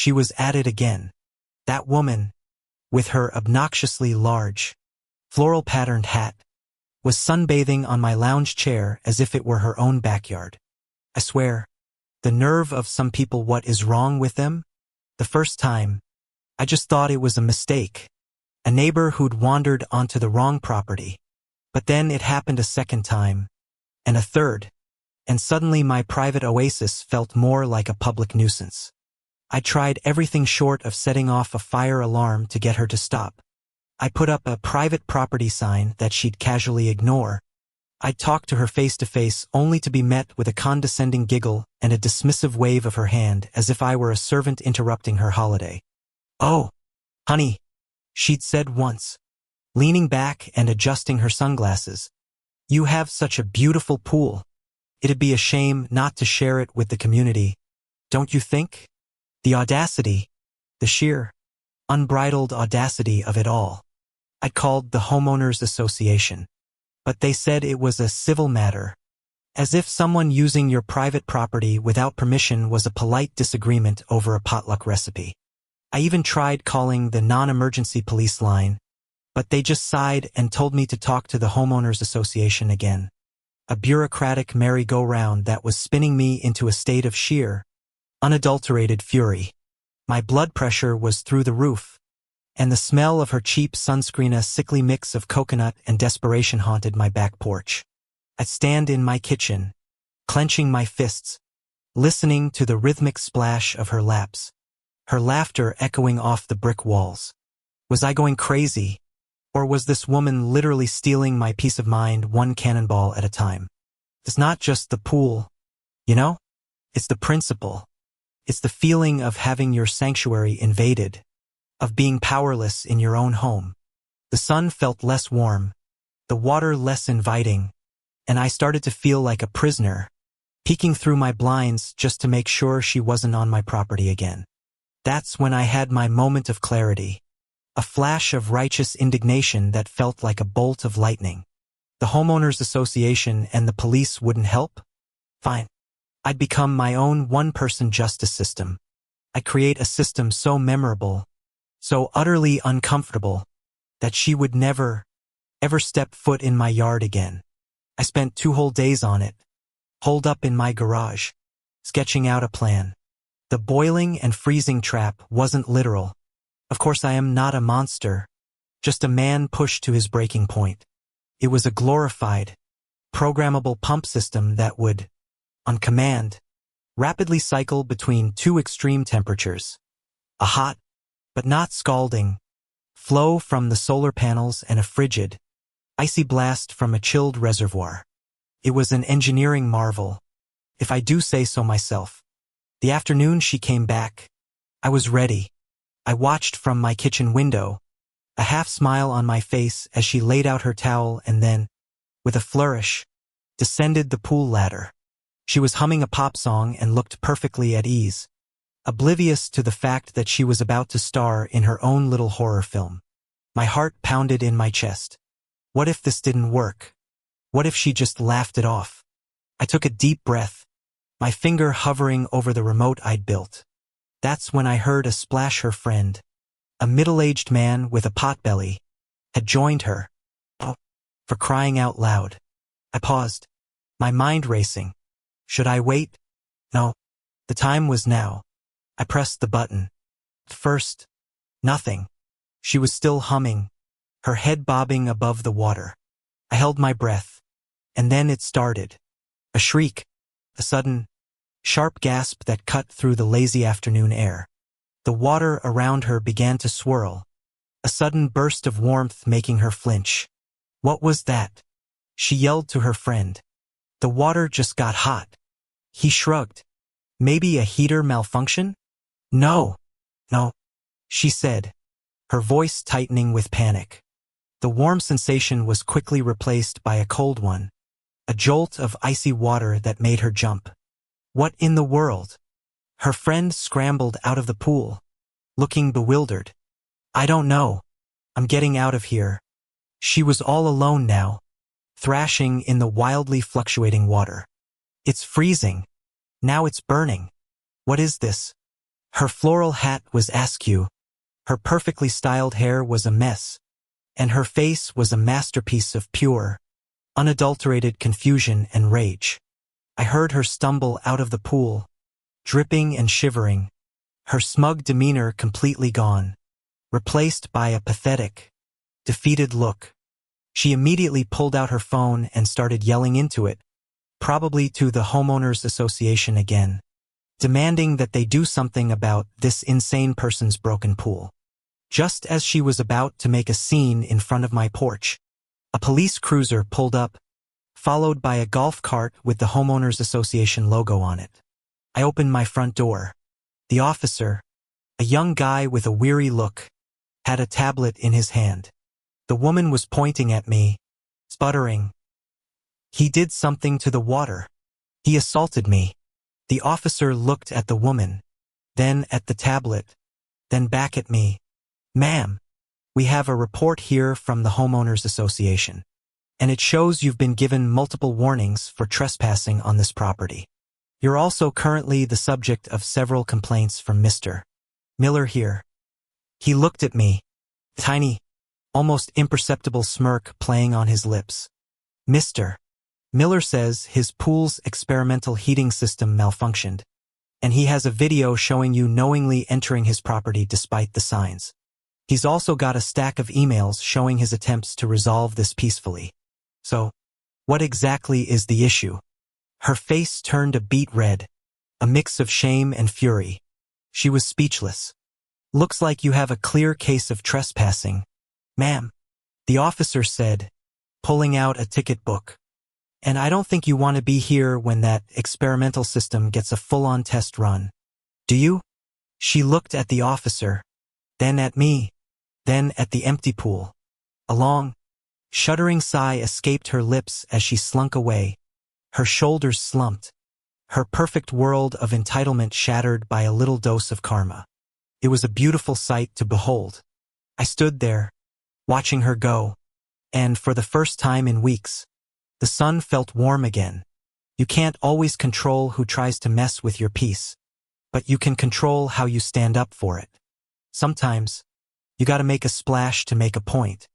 She was at it again. That woman, with her obnoxiously large, floral-patterned hat, was sunbathing on my lounge chair as if it were her own backyard. I swear, the nerve of some people. What is wrong with them? The first time, I just thought it was a mistake, a neighbor who'd wandered onto the wrong property. But then it happened a second time, and a third, and suddenly my private oasis felt more like a public nuisance. I tried everything short of setting off a fire alarm to get her to stop. I put up a private property sign that she'd casually ignore. I'd talk to her face to face only to be met with a condescending giggle and a dismissive wave of her hand as if I were a servant interrupting her holiday. "Oh, honey," she'd said once, leaning back and adjusting her sunglasses. "You have such a beautiful pool. It'd be a shame not to share it with the community, don't you think?" The audacity, the sheer, unbridled audacity of it all. I called the Homeowners Association, but they said it was a civil matter, as if someone using your private property without permission was a polite disagreement over a potluck recipe. I even tried calling the non-emergency police line, but they just sighed and told me to talk to the Homeowners Association again. A bureaucratic merry-go-round that was spinning me into a state of sheer, unadulterated fury. My blood pressure was through the roof, and the smell of her cheap sunscreen, a sickly mix of coconut and desperation, haunted my back porch. I'd stand in my kitchen, clenching my fists, listening to the rhythmic splash of her laps, her laughter echoing off the brick walls. Was I going crazy, or was this woman literally stealing my peace of mind one cannonball at a time? It's not just the pool, you know? It's the principle. It's the feeling of having your sanctuary invaded, of being powerless in your own home. The sun felt less warm, the water less inviting, and I started to feel like a prisoner, peeking through my blinds just to make sure she wasn't on my property again. That's when I had my moment of clarity, a flash of righteous indignation that felt like a bolt of lightning. The Homeowners Association and the police wouldn't help? Fine. I'd become my own one-person justice system. I'd create a system so memorable, so utterly uncomfortable, that she would never, ever step foot in my yard again. I spent 2 whole days on it, holed up in my garage, sketching out a plan. The boiling and freezing trap wasn't literal. Of course, I am not a monster, just a man pushed to his breaking point. It was a glorified, programmable pump system that would, on command, rapidly cycle between 2 extreme temperatures. A hot, but not scalding, flow from the solar panels and a frigid, icy blast from a chilled reservoir. It was an engineering marvel, if I do say so myself. The afternoon she came back, I was ready. I watched from my kitchen window, a half smile on my face as she laid out her towel and then, with a flourish, descended the pool ladder. She was humming a pop song and looked perfectly at ease, oblivious to the fact that she was about to star in her own little horror film. My heart pounded in my chest. What if this didn't work? What if she just laughed it off? I took a deep breath, my finger hovering over the remote I'd built. That's when I heard a splash. Her friend, a middle-aged man with a potbelly, had joined her. Oh, for crying out loud. I paused, my mind racing. Should I wait? No. The time was now. I pressed the button. First, nothing. She was still humming, her head bobbing above the water. I held my breath, and then it started. A shriek, a sudden, sharp gasp that cut through the lazy afternoon air. The water around her began to swirl, a sudden burst of warmth making her flinch. What was that? She yelled to her friend. The water just got hot. He shrugged. Maybe a heater malfunction? No, she said, her voice tightening with panic. The warm sensation was quickly replaced by a cold one, a jolt of icy water that made her jump. What in the world? Her friend scrambled out of the pool, looking bewildered. I don't know. I'm getting out of here. She was all alone now, thrashing in the wildly fluctuating water. It's freezing. Now it's burning. What is this? Her floral hat was askew, her perfectly styled hair was a mess, and her face was a masterpiece of pure, unadulterated confusion and rage. I heard her stumble out of the pool, dripping and shivering, her smug demeanor completely gone, replaced by a pathetic, defeated look. She immediately pulled out her phone and started yelling into it, probably to the homeowners association again, demanding that they do something about this insane person's broken pool. Just as she was about to make a scene in front of my porch, a police cruiser pulled up, followed by a golf cart with the homeowners association logo on it. I opened my front door. The officer, a young guy with a weary look, had a tablet in his hand. The woman was pointing at me, sputtering. "He did something to the water. He assaulted me." The officer looked at the woman, then at the tablet, then back at me. "Ma'am, we have a report here from the homeowners association, and it shows you've been given multiple warnings for trespassing on this property. You're also currently the subject of several complaints from Mr. Miller here." He looked at me, tiny, almost imperceptible smirk playing on his lips. "Mr. Miller says his pool's experimental heating system malfunctioned, and he has a video showing you knowingly entering his property despite the signs. He's also got a stack of emails showing his attempts to resolve this peacefully. So, what exactly is the issue?" Her face turned a beet red, a mix of shame and fury. She was speechless. "Looks like you have a clear case of trespassing, ma'am," the officer said, pulling out a ticket book. "And I don't think you want to be here when that experimental system gets a full-on test run. Do you?" She looked at the officer, then at me, then at the empty pool. A long, shuddering sigh escaped her lips as she slunk away. Her shoulders slumped, her perfect world of entitlement shattered by a little dose of karma. It was a beautiful sight to behold. I stood there, watching her go, and for the first time in weeks, the sun felt warm again. You can't always control who tries to mess with your peace, but you can control how you stand up for it. Sometimes, you gotta make a splash to make a point.